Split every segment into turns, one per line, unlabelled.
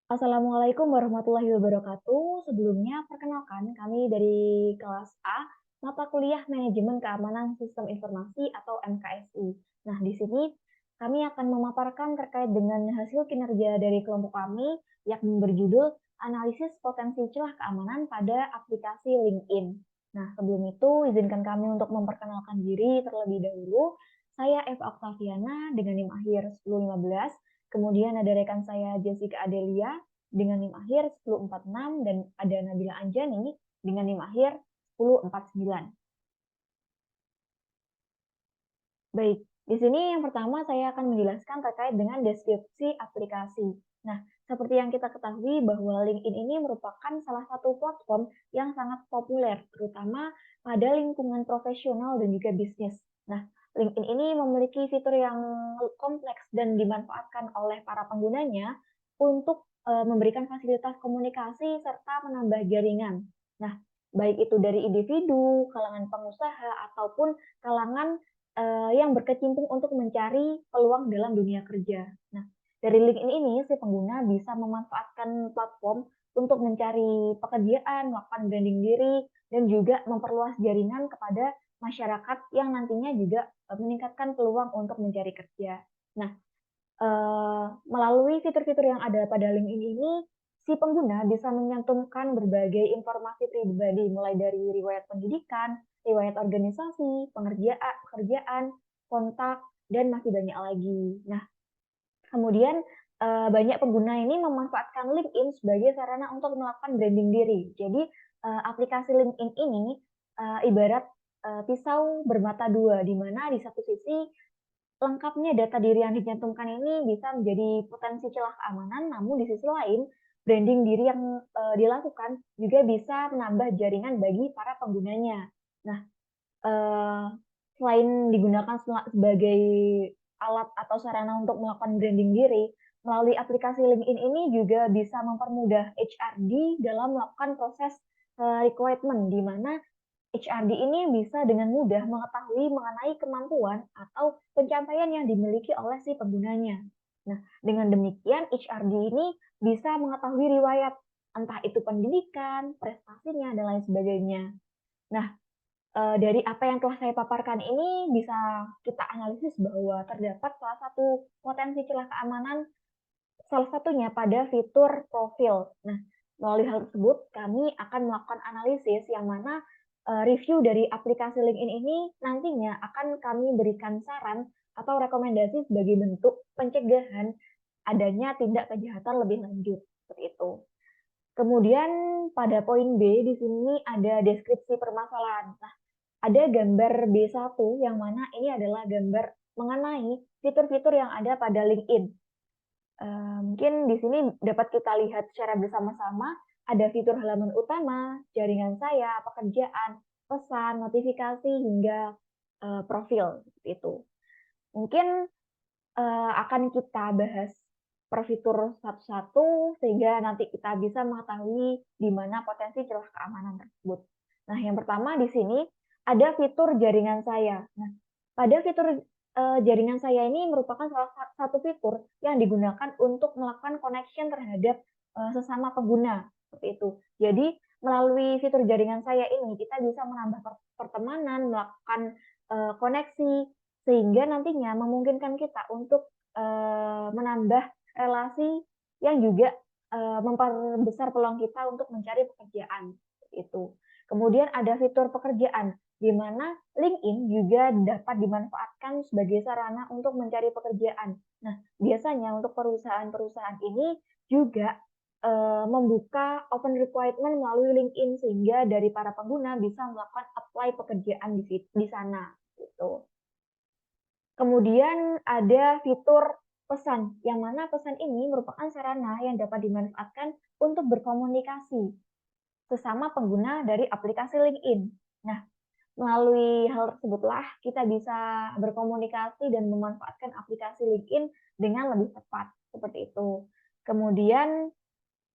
Assalamualaikum warahmatullahi wabarakatuh. Sebelumnya, perkenalkan kami dari kelas A, mata kuliah Manajemen Keamanan Sistem Informasi atau MKSI. Nah, di sini kami akan memaparkan terkait dengan hasil kinerja dari kelompok kami, yakni berjudul Analisis Potensi Celah Keamanan pada Aplikasi LinkedIn. Nah, sebelum itu, izinkan kami untuk memperkenalkan diri terlebih dahulu. Saya Eva Oktaviana dengan NIM akhir 1015. Kemudian ada rekan saya Jessica Adelia dengan NIM akhir 1046 dan ada Nabila Anjani dengan NIM akhir 1049. Baik, di sini yang pertama saya akan menjelaskan terkait dengan deskripsi aplikasi. Nah, seperti yang kita ketahui bahwa LinkedIn ini merupakan salah satu platform yang sangat populer, terutama pada lingkungan profesional dan juga bisnis. Nah, LinkedIn ini memiliki fitur yang kompleks dan dimanfaatkan oleh para penggunanya untuk memberikan fasilitas komunikasi serta menambah jaringan. Nah, baik itu dari individu, kalangan pengusaha, ataupun kalangan yang berkecimpung untuk mencari peluang dalam dunia kerja. Nah, dari LinkedIn ini si pengguna bisa memanfaatkan platform untuk mencari pekerjaan, melakukan branding diri, dan juga memperluas jaringan kepada masyarakat yang nantinya juga meningkatkan peluang untuk mencari kerja. Nah, melalui fitur-fitur yang ada pada LinkedIn ini, si pengguna bisa menyantumkan berbagai informasi pribadi, mulai dari riwayat pendidikan, riwayat organisasi, pekerjaan, kontak, dan masih banyak lagi. Nah, kemudian banyak pengguna ini memanfaatkan LinkedIn sebagai sarana untuk melakukan branding diri. Jadi, aplikasi LinkedIn ini ibarat pisau bermata dua, di mana di satu sisi lengkapnya data diri yang dicantumkan ini bisa menjadi potensi celah keamanan, namun di sisi lain, branding diri yang, dilakukan juga bisa menambah jaringan bagi para penggunanya. Nah, eee, selain digunakan sebagai alat atau sarana untuk melakukan branding diri, melalui aplikasi LinkedIn ini juga bisa mempermudah HRD dalam melakukan proses, recruitment, di mana HRD ini bisa dengan mudah mengetahui mengenai kemampuan atau pencapaian yang dimiliki oleh si penggunanya. Nah, dengan demikian HRD ini bisa mengetahui riwayat, entah itu pendidikan, prestasinya, dan lain sebagainya. Nah, dari apa yang telah saya paparkan ini bisa kita analisis bahwa terdapat salah satu potensi celah keamanan, salah satunya pada fitur profil. Nah, melalui hal tersebut kami akan melakukan analisis yang mana review dari aplikasi LinkedIn ini nantinya akan kami berikan saran atau rekomendasi sebagai bentuk pencegahan adanya tindak kejahatan lebih lanjut, seperti itu. Kemudian pada poin B di sini ada deskripsi permasalahan. Nah, ada gambar B1 yang mana ini adalah gambar mengenai fitur-fitur yang ada pada LinkedIn. Mungkin di sini dapat kita lihat secara bersama-sama, ada fitur halaman utama, jaringan saya, pekerjaan, pesan, notifikasi, hingga, profil, seperti itu. Mungkin, akan kita bahas per fitur satu-satu, sehingga nanti kita bisa mengetahui di mana potensi celah keamanan tersebut. Nah, yang pertama di sini ada fitur jaringan saya. Nah, pada fitur, jaringan saya ini merupakan salah satu fitur yang digunakan untuk melakukan connection terhadap, sesama pengguna, seperti itu. Jadi, melalui fitur jaringan saya ini, kita bisa menambah pertemanan, melakukan, koneksi, sehingga nantinya memungkinkan kita untuk, menambah relasi yang juga, memperbesar peluang kita untuk mencari pekerjaan, seperti itu. Kemudian ada fitur pekerjaan, di mana LinkedIn juga dapat dimanfaatkan sebagai sarana untuk mencari pekerjaan. Nah, biasanya untuk perusahaan-perusahaan ini juga, membuka open requirement melalui LinkedIn, sehingga dari para pengguna bisa melakukan apply pekerjaan di sana, gitu. Kemudian ada fitur pesan, yang mana pesan ini merupakan sarana yang dapat dimanfaatkan untuk berkomunikasi sesama pengguna dari aplikasi LinkedIn. Nah, melalui hal tersebutlah kita bisa berkomunikasi dan memanfaatkan aplikasi LinkedIn dengan lebih tepat, seperti itu. Kemudian,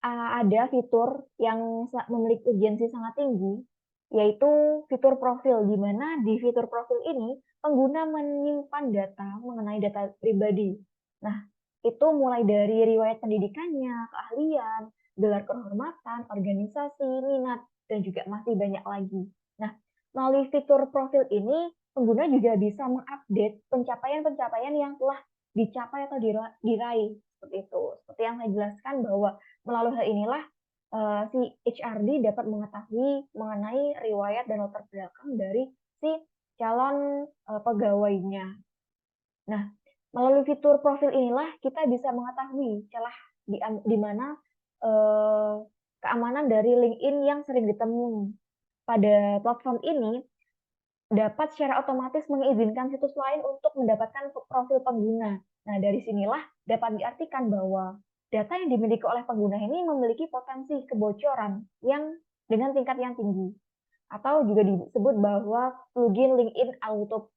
ada fitur yang memiliki urgensi sangat tinggi, yaitu fitur profil, di mana di fitur profil ini pengguna menyimpan data mengenai data pribadi. Nah, Itu mulai dari riwayat pendidikannya, keahlian, gelar kehormatan, organisasi, minat, dan juga masih banyak lagi. Nah, melalui fitur profil ini, pengguna juga bisa mengupdate pencapaian-pencapaian yang telah dicapai atau diraih seperti itu. Seperti yang saya jelaskan bahwa melalui hal inilah si HRD dapat mengetahui mengenai riwayat dan latar belakang dari si calon pegawainya. Nah, melalui fitur profil inilah kita bisa mengetahui celah di mana eh, keamanan dari LinkedIn yang sering ditemui. Pada platform ini dapat secara otomatis mengizinkan situs lain untuk mendapatkan profil pengguna. Nah, dari sinilah dapat diartikan bahwa data yang dimiliki oleh pengguna ini memiliki potensi kebocoran yang dengan tingkat yang tinggi. Atau juga disebut bahwa plugin LinkedIn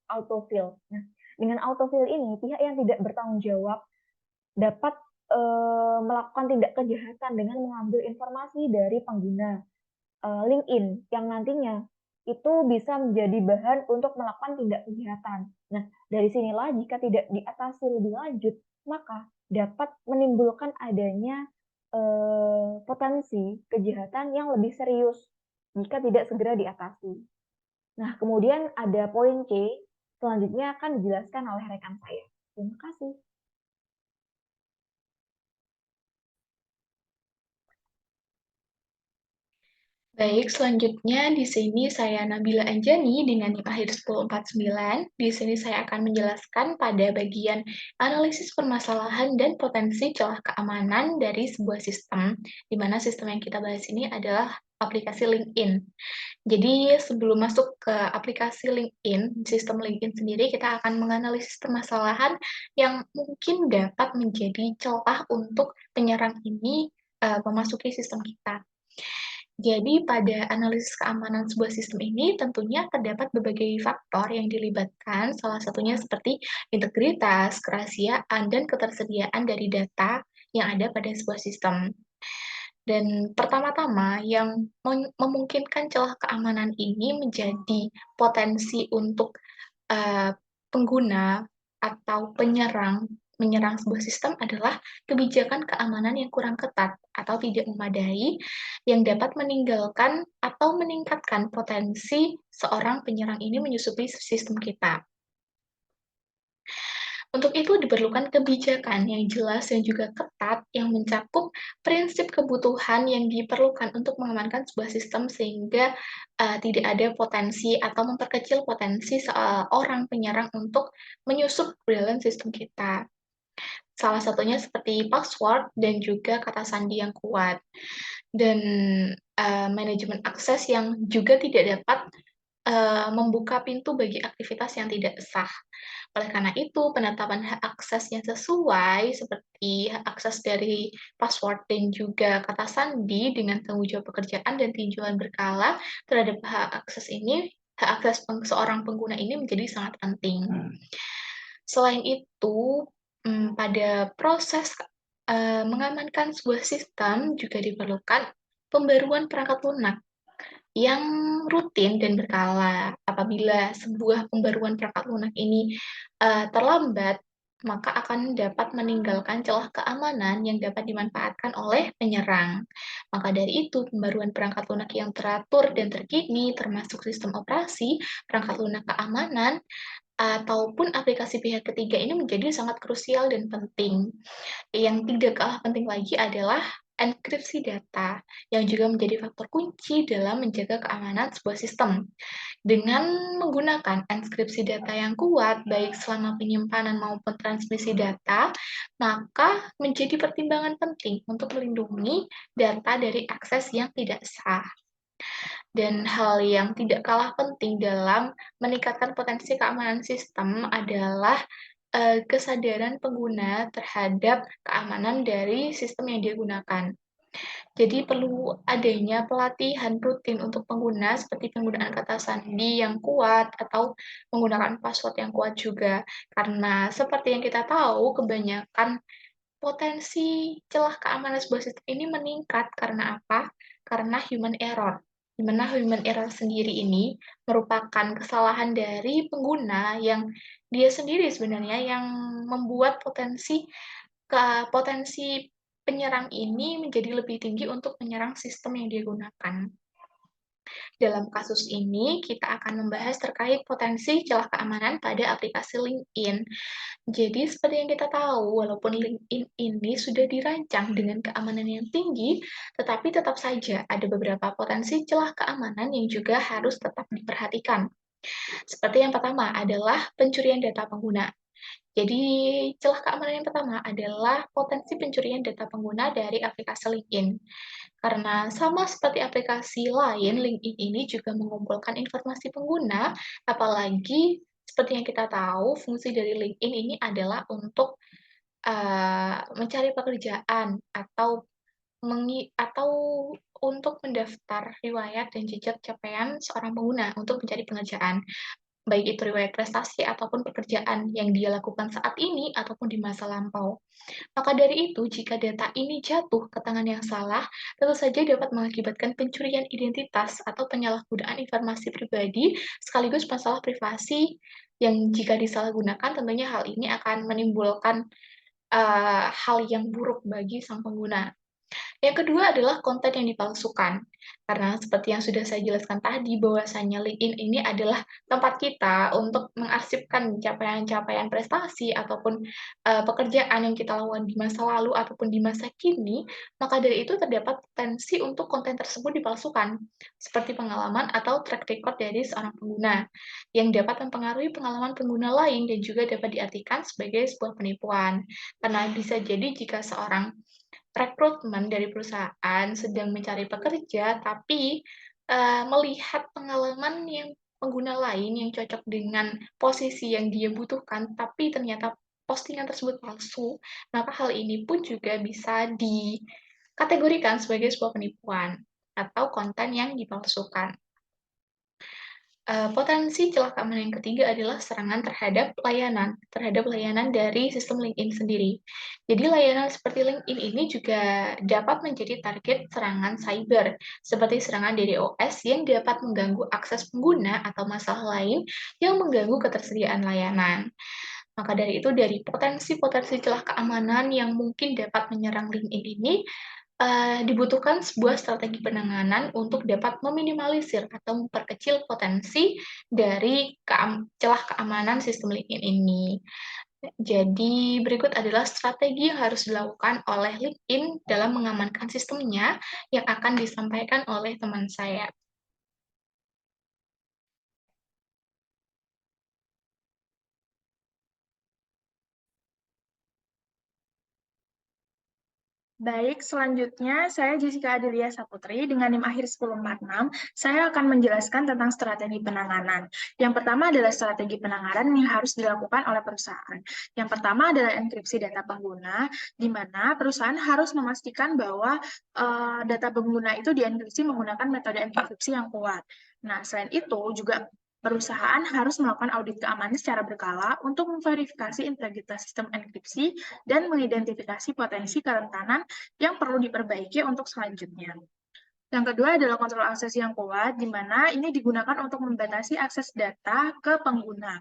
autofill. Nah, dengan autofill ini, pihak yang tidak bertanggung jawab dapat melakukan tindak kejahatan dengan mengambil informasi dari pengguna LinkedIn yang nantinya itu bisa menjadi bahan untuk melakukan tindak kejahatan. Nah, dari sinilah jika tidak diatasi lebih lanjut, maka dapat menimbulkan adanya potensi kejahatan yang lebih serius jika tidak segera diatasi. Nah, kemudian ada poin C, selanjutnya akan dijelaskan oleh rekan saya. Terima kasih.
Baik, selanjutnya di sini saya Nabila Anjani dengan NIM akhir 1049. Di sini saya akan menjelaskan pada bagian analisis permasalahan dan potensi celah keamanan dari sebuah sistem, di mana sistem yang kita bahas ini adalah aplikasi LinkedIn. Jadi sebelum masuk ke aplikasi LinkedIn, sistem LinkedIn sendiri, kita akan menganalisis permasalahan yang mungkin dapat menjadi celah untuk penyerang ini memasuki sistem kita. Jadi pada analisis keamanan sebuah sistem ini tentunya terdapat berbagai faktor yang dilibatkan, salah satunya seperti integritas, kerahasiaan, dan ketersediaan dari data yang ada pada sebuah sistem. Dan pertama-tama yang memungkinkan celah keamanan ini menjadi potensi untuk pengguna atau penyerang menyerang sebuah sistem adalah kebijakan keamanan yang kurang ketat atau tidak memadai yang dapat meninggalkan atau meningkatkan potensi seorang penyerang ini menyusupi sistem kita. Untuk itu diperlukan kebijakan yang jelas dan juga ketat yang mencakup prinsip kebutuhan yang diperlukan untuk mengamankan sebuah sistem sehingga tidak ada potensi atau memperkecil potensi seorang penyerang untuk menyusup ke dalam sistem kita. Salah satunya seperti password dan juga kata sandi yang kuat. Dan manajemen akses yang juga tidak dapat membuka pintu bagi aktivitas yang tidak sah. Oleh karena itu, penetapan hak akses yang sesuai seperti hak akses dari password dan juga kata sandi dengan tanggung jawab pekerjaan dan tinjauan berkala terhadap hak akses ini, hak akses seorang pengguna ini menjadi sangat penting. Selain itu, pada proses mengamankan sebuah sistem juga diperlukan pembaruan perangkat lunak yang rutin dan berkala. Apabila sebuah pembaruan perangkat lunak ini terlambat, maka akan dapat meninggalkan celah keamanan yang dapat dimanfaatkan oleh penyerang. Maka dari itu, pembaruan perangkat lunak yang teratur dan terkini, termasuk sistem operasi, perangkat lunak keamanan, ataupun aplikasi pihak ketiga ini menjadi sangat krusial dan penting. Yang tidak kalah penting lagi adalah enkripsi data, yang juga menjadi faktor kunci dalam menjaga keamanan sebuah sistem. Dengan menggunakan enkripsi data yang kuat, baik selama penyimpanan maupun transmisi data, maka menjadi pertimbangan penting untuk melindungi data dari akses yang tidak sah. Dan hal yang tidak kalah penting dalam meningkatkan potensi keamanan sistem adalah kesadaran pengguna terhadap keamanan dari sistem yang dia gunakan. Jadi perlu adanya pelatihan rutin untuk pengguna seperti penggunaan kata sandi yang kuat atau menggunakan password yang kuat juga. Karena seperti yang kita tahu, kebanyakan potensi celah keamanan sebuah sistem ini meningkat karena apa? Karena human error. Di mana human error sendiri ini merupakan kesalahan dari pengguna yang dia sendiri sebenarnya yang membuat potensi potensi penyerang ini menjadi lebih tinggi untuk menyerang sistem yang dia gunakan. Dalam kasus ini, kita akan membahas terkait potensi celah keamanan pada aplikasi LinkedIn. Jadi, seperti yang kita tahu, walaupun LinkedIn ini sudah dirancang dengan keamanan yang tinggi, tetapi tetap saja ada beberapa potensi celah keamanan yang juga harus tetap diperhatikan. Seperti yang pertama adalah pencurian data pengguna. Jadi, celah keamanan yang pertama adalah potensi pencurian data pengguna dari aplikasi LinkedIn. Karena sama seperti aplikasi lain, LinkedIn ini juga mengumpulkan informasi pengguna, apalagi seperti yang kita tahu, fungsi dari LinkedIn ini adalah untuk mencari pekerjaan atau untuk mendaftar riwayat dan jejak capaian seorang pengguna untuk mencari pekerjaan, baik itu riwayat prestasi ataupun pekerjaan yang dia lakukan saat ini ataupun di masa lampau. Maka dari itu, jika data ini jatuh ke tangan yang salah, tentu saja dapat mengakibatkan pencurian identitas atau penyalahgunaan informasi pribadi, sekaligus masalah privasi yang jika disalahgunakan tentunya hal ini akan menimbulkan hal yang buruk bagi sang pengguna. Yang kedua adalah konten yang dipalsukan. Karena seperti yang sudah saya jelaskan tadi, bahwasanya LinkedIn ini adalah tempat kita untuk mengarsipkan capaian-capaian prestasi ataupun pekerjaan yang kita lakukan di masa lalu ataupun di masa kini, maka dari itu terdapat potensi untuk konten tersebut dipalsukan, seperti pengalaman atau track record dari seorang pengguna, yang dapat mempengaruhi pengalaman pengguna lain dan juga dapat diartikan sebagai sebuah penipuan. Karena bisa jadi jika seorang rekrutmen dari perusahaan sedang mencari pekerja, tapi, melihat pengalaman yang pengguna lain yang cocok dengan posisi yang dia butuhkan, tapi ternyata postingan tersebut palsu, maka hal ini pun juga bisa dikategorikan sebagai sebuah penipuan atau konten yang dipalsukan. Potensi celah keamanan yang ketiga adalah serangan terhadap layanan dari sistem LinkedIn sendiri. Jadi layanan seperti LinkedIn ini juga dapat menjadi target serangan cyber, seperti serangan DDoS yang dapat mengganggu akses pengguna atau masalah lain yang mengganggu ketersediaan layanan. Maka dari itu, dari potensi-potensi celah keamanan yang mungkin dapat menyerang LinkedIn ini, dibutuhkan sebuah strategi penanganan untuk dapat meminimalisir atau memperkecil potensi dari celah keamanan sistem LinkedIn ini. Jadi, berikut adalah strategi yang harus dilakukan oleh LinkedIn dalam mengamankan sistemnya yang akan disampaikan oleh teman saya.
Baik, selanjutnya saya Jessica Adelia Saputri dengan NIM akhir 1046. Saya akan menjelaskan tentang strategi penanganan. Yang pertama adalah strategi penanganan yang harus dilakukan oleh perusahaan. Yang pertama adalah enkripsi data pengguna, di mana perusahaan harus memastikan bahwa data pengguna itu dienkripsi menggunakan metode enkripsi yang kuat. Nah, selain itu juga perusahaan harus melakukan audit keamanan secara berkala untuk memverifikasi integritas sistem enkripsi dan mengidentifikasi potensi kerentanan yang perlu diperbaiki untuk selanjutnya. Yang kedua adalah kontrol akses yang kuat, di mana ini digunakan untuk membatasi akses data ke pengguna.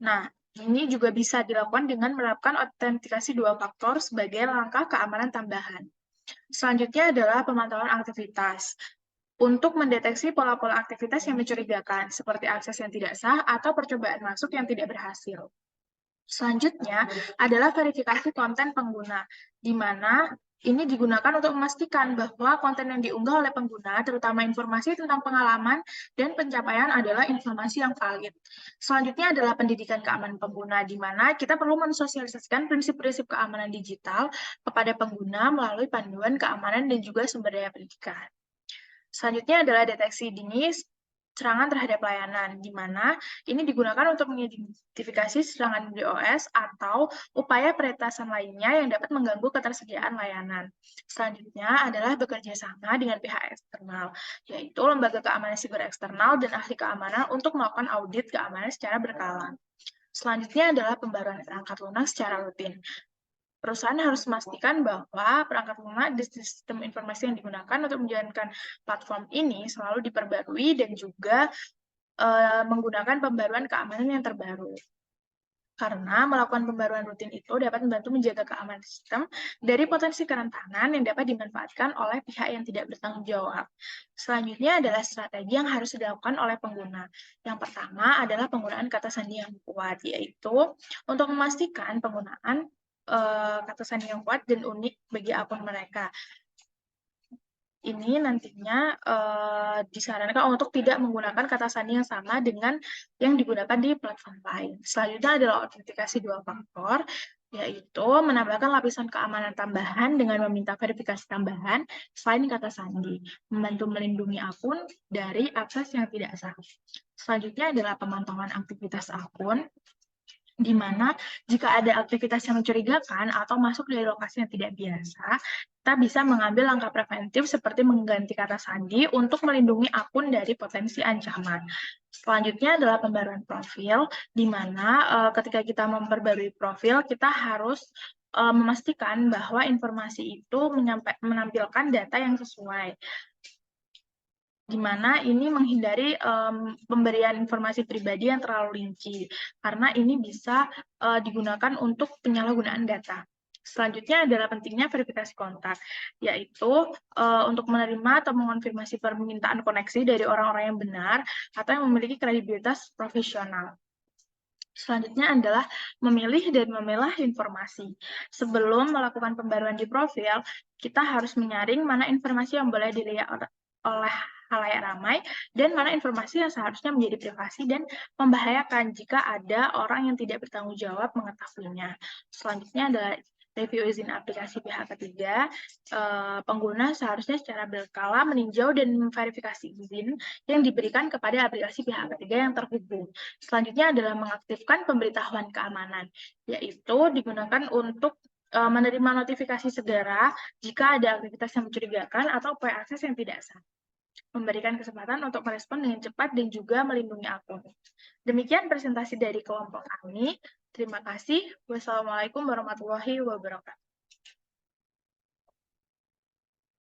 Nah, ini juga bisa dilakukan dengan menerapkan autentikasi dua faktor sebagai langkah keamanan tambahan. Selanjutnya adalah pemantauan aktivitas untuk mendeteksi pola-pola aktivitas yang mencurigakan, seperti akses yang tidak sah atau percobaan masuk yang tidak berhasil. Selanjutnya adalah verifikasi konten pengguna, di mana ini digunakan untuk memastikan bahwa konten yang diunggah oleh pengguna, terutama informasi tentang pengalaman dan pencapaian adalah informasi yang valid. Selanjutnya adalah pendidikan keamanan pengguna, di mana kita perlu mensosialisasikan prinsip-prinsip keamanan digital kepada pengguna melalui panduan keamanan dan juga sumber daya pendidikan. Selanjutnya adalah deteksi dini serangan terhadap layanan, di mana ini digunakan untuk mengidentifikasi serangan DDoS atau upaya peretasan lainnya yang dapat mengganggu ketersediaan layanan. Selanjutnya adalah bekerja sama dengan pihak eksternal, yaitu lembaga keamanan siber eksternal dan ahli keamanan untuk melakukan audit keamanan secara berkala. Selanjutnya adalah pembaruan perangkat lunak secara rutin. Perusahaan harus memastikan bahwa perangkat lunak dan sistem informasi yang digunakan untuk menjalankan platform ini selalu diperbarui dan juga menggunakan pembaruan keamanan yang terbaru. Karena melakukan pembaruan rutin itu dapat membantu menjaga keamanan sistem dari potensi kerentanan yang dapat dimanfaatkan oleh pihak yang tidak bertanggung jawab. Selanjutnya adalah strategi yang harus dilakukan oleh pengguna. Yang pertama adalah penggunaan kata sandi yang kuat, yaitu untuk memastikan penggunaan kata sandi yang kuat dan unik bagi akun mereka. Ini nantinya disarankan untuk tidak menggunakan kata sandi yang sama dengan yang digunakan di platform lain. Selanjutnya adalah autentikasi dua faktor, yaitu menambahkan lapisan keamanan tambahan dengan meminta verifikasi tambahan selain kata sandi, membantu melindungi akun dari akses yang tidak sah. Selanjutnya adalah pemantauan aktivitas akun, di mana jika ada aktivitas yang mencurigakan atau masuk dari lokasi yang tidak biasa, kita bisa mengambil langkah preventif seperti mengganti kata sandi untuk melindungi akun dari potensi ancaman. Selanjutnya adalah pembaruan profil, di mana ketika kita memperbarui profil, kita harus memastikan bahwa informasi itu menampilkan data yang sesuai, di mana ini menghindari pemberian informasi pribadi yang terlalu rinci, karena ini bisa digunakan untuk penyalahgunaan data. Selanjutnya adalah pentingnya verifikasi kontak, yaitu untuk menerima atau mengonfirmasi permintaan koneksi dari orang-orang yang benar atau yang memiliki kredibilitas profesional. Selanjutnya adalah memilih dan memilah informasi. Sebelum melakukan pembaruan di profil, kita harus menyaring mana informasi yang boleh dilihat oleh khalayak ramai dan mana informasi yang seharusnya menjadi privasi dan membahayakan jika ada orang yang tidak bertanggung jawab mengetahuinya. Selanjutnya adalah review izin aplikasi pihak ketiga. Pengguna seharusnya secara berkala meninjau dan memverifikasi izin yang diberikan kepada aplikasi pihak ketiga yang terhubung. Selanjutnya adalah mengaktifkan pemberitahuan keamanan, yaitu digunakan untuk menerima notifikasi segera jika ada aktivitas yang mencurigakan atau upaya akses yang tidak sah. Memberikan kesempatan untuk merespon dengan cepat dan juga melindungi akun. Demikian presentasi dari kelompok kami. Terima kasih. Wassalamualaikum warahmatullahi wabarakatuh.